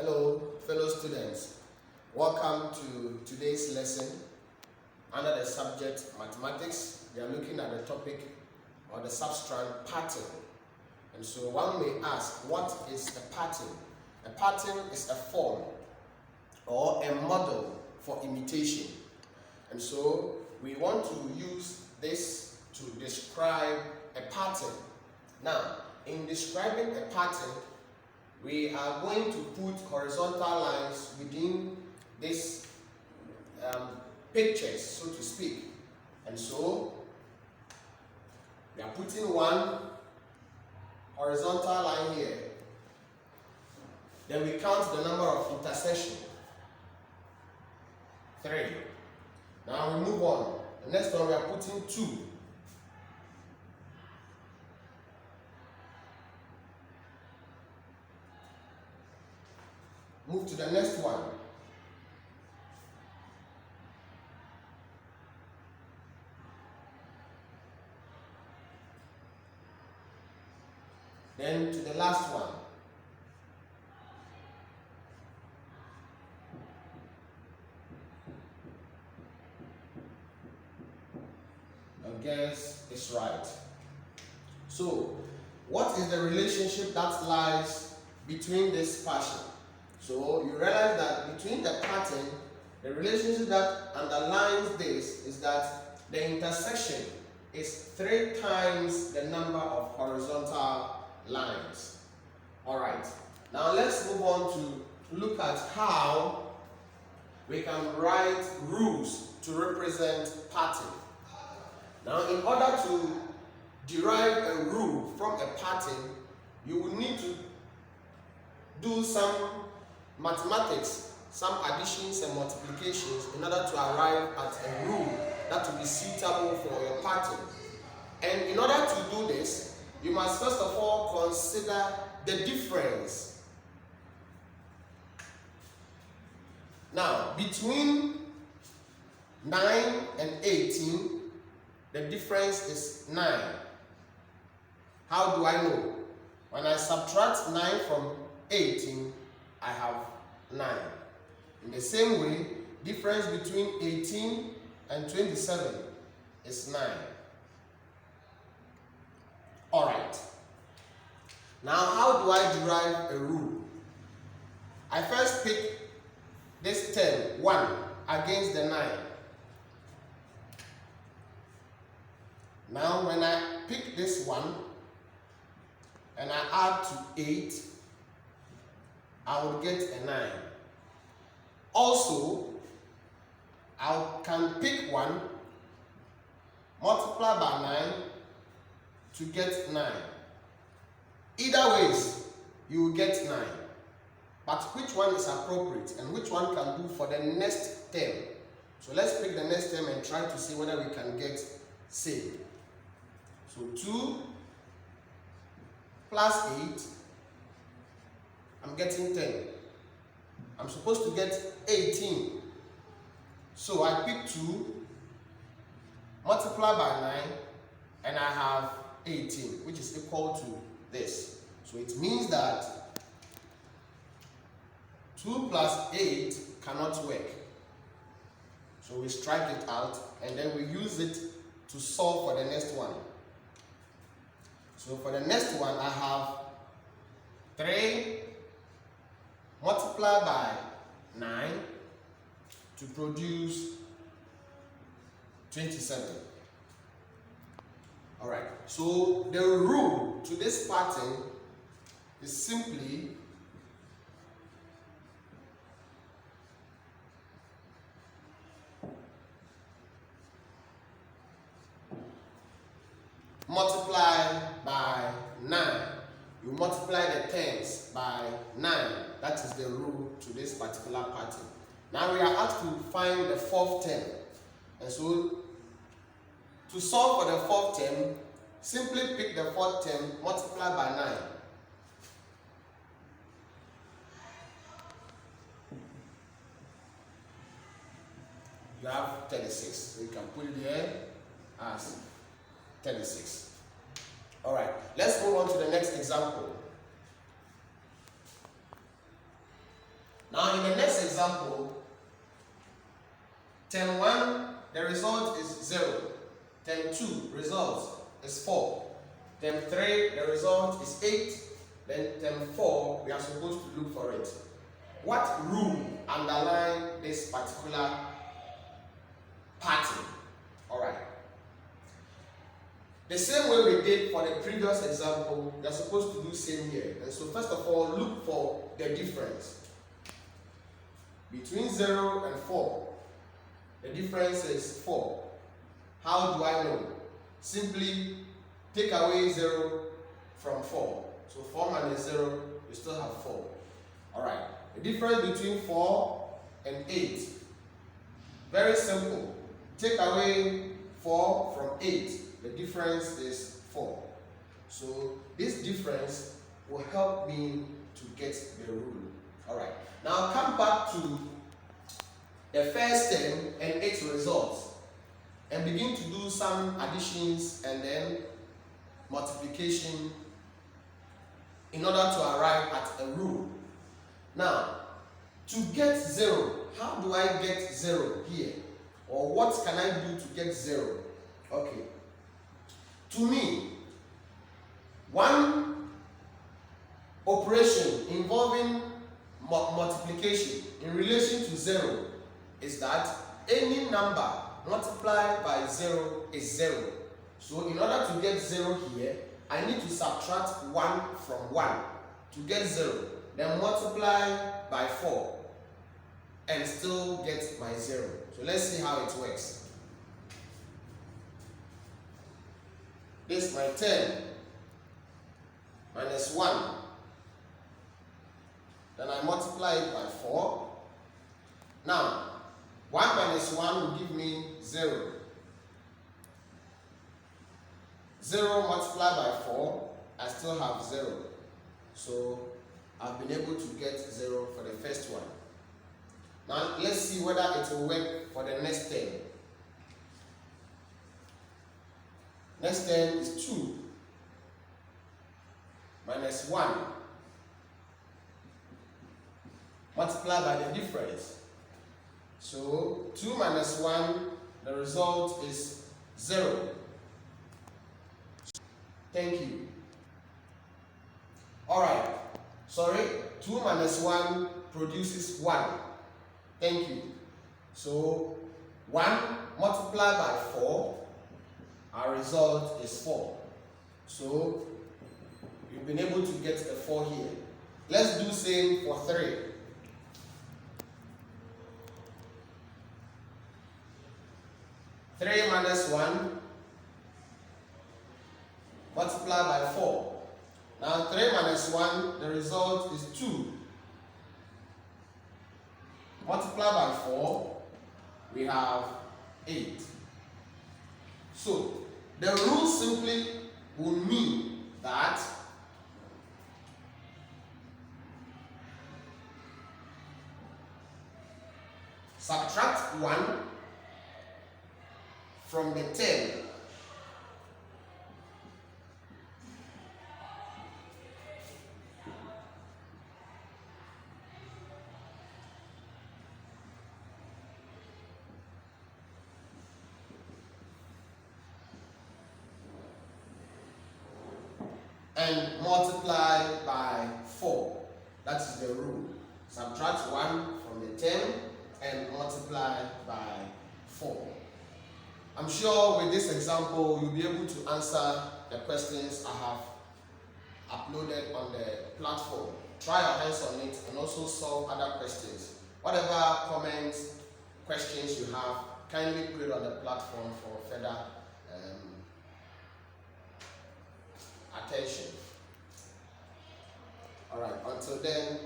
Hello, fellow students. Welcome to today's lesson under the subject mathematics. We are looking at the topic or the substrand pattern. And so one may ask, what is a pattern? A pattern is a form or a model for imitation. And so we want to use this to describe a pattern. Now, in describing a pattern, we are going to put horizontal lines within this pictures, so to speak. And so we are putting one horizontal line here. Then we count the number of intersections. 3. Now we move on. The next one we are putting 2. Move to the next one. Then to the last one. I guess it's right. So, what is the relationship that lies between this pattern? So you realize that between the pattern, the relationship that underlines this is that the intersection is 3 times the number of horizontal lines. Alright, now let's move on to look at how we can write rules to represent pattern. Now, in order to derive a rule from a pattern, you will need to do some mathematics, some additions and multiplications in order to arrive at a rule that will be suitable for your pattern. And in order to do this, you must first of all consider the difference. Now, between 9 and 18, the difference is 9. How do I know? When I subtract 9 from 18, I have 9. In the same way, difference between 18 and 27 is 9. Alright. Now, how do I derive a rule? I first pick this term, 1, against the 9. Now, when I pick this one and I add to 8, I will get a 9. Also, I can pick 1, multiply by 9 to get 9. Either ways, you will get 9. But which one is appropriate and which one can do for the next term? So let's pick the next term and try to see whether we can get same. So 2 plus 8, I'm getting 10. I'm supposed to get 18. So I pick 2, multiply by 9, and I have 18, which is equal to this. So it means that 2 plus 8 cannot work. So we strike it out, and then we use it to solve for the next one. So for the next one, I have 3 multiply by 9 to produce 27. Alright, so the rule to this pattern is simply multiply by 9. You multiply the tens by 9. That is the rule to this particular pattern. Now we are asked to find the 4th term. And so, to solve for the 4th term, simply pick the 4th term, multiply by 9. You have 36. So you can put it here as 36. Alright, let's move on to the next example. example, term 1, the result is 0. Term 2, result is 4. Term 3, the result is 8. Then term 4, we are supposed to look for it. What rule underlines this particular pattern? Alright. The same way we did for the previous example, we are supposed to do same here. And so first of all, look for the difference. Between 0 and 4, the difference is 4. How do I know? Simply take away 0 from 4. So 4 minus 0, you still have 4. Alright. The difference between 4 and 8. Very simple. Take away 4 from 8. The difference is 4. So this difference will help me to get the rule. Alright. Now come back to the first term and its results and begin to do some additions and then multiplication in order to arrive at a rule. Now, to get 0, how do I get 0 here? Or what can I do to get 0? Okay. To me, one operation involving multiplication in relation to 0 is that any number multiplied by 0 is 0. So in order to get 0 here, I need to subtract 1 from 1 to get 0. Then multiply by 4 and still get my 0. So let's see how it works. This is my 10 minus 1. Then I multiply it by 4. Now, 1 minus 1 will give me 0. 0 multiplied by 4, I still have 0. So, I've been able to get 0 for the first one. Now, let's see whether it will work for the next term. Next term is 2 minus 1 multiplied by the difference. So 2 minus 1, the result is 0. Thank you. Alright, sorry, 2 minus 1 produces 1. Thank you. So 1 multiplied by 4, our result is 4. So we've been able to get the 4 here. Let's do same for 3. 3 minus 1 multiplied by 4. Now 3 minus 1, the result is 2. Multiplied by 4, we have 8. So the rule simply will mean that subtract 1 from the 10. And multiply by 4. That is the rule. Subtract 1 from the 10 and multiply by 4. I'm sure with this example, you'll be able to answer the questions I have uploaded on the platform. Try your hands on it and also solve other questions. Whatever comments, questions you have, kindly put it on the platform for further attention. Alright, until then,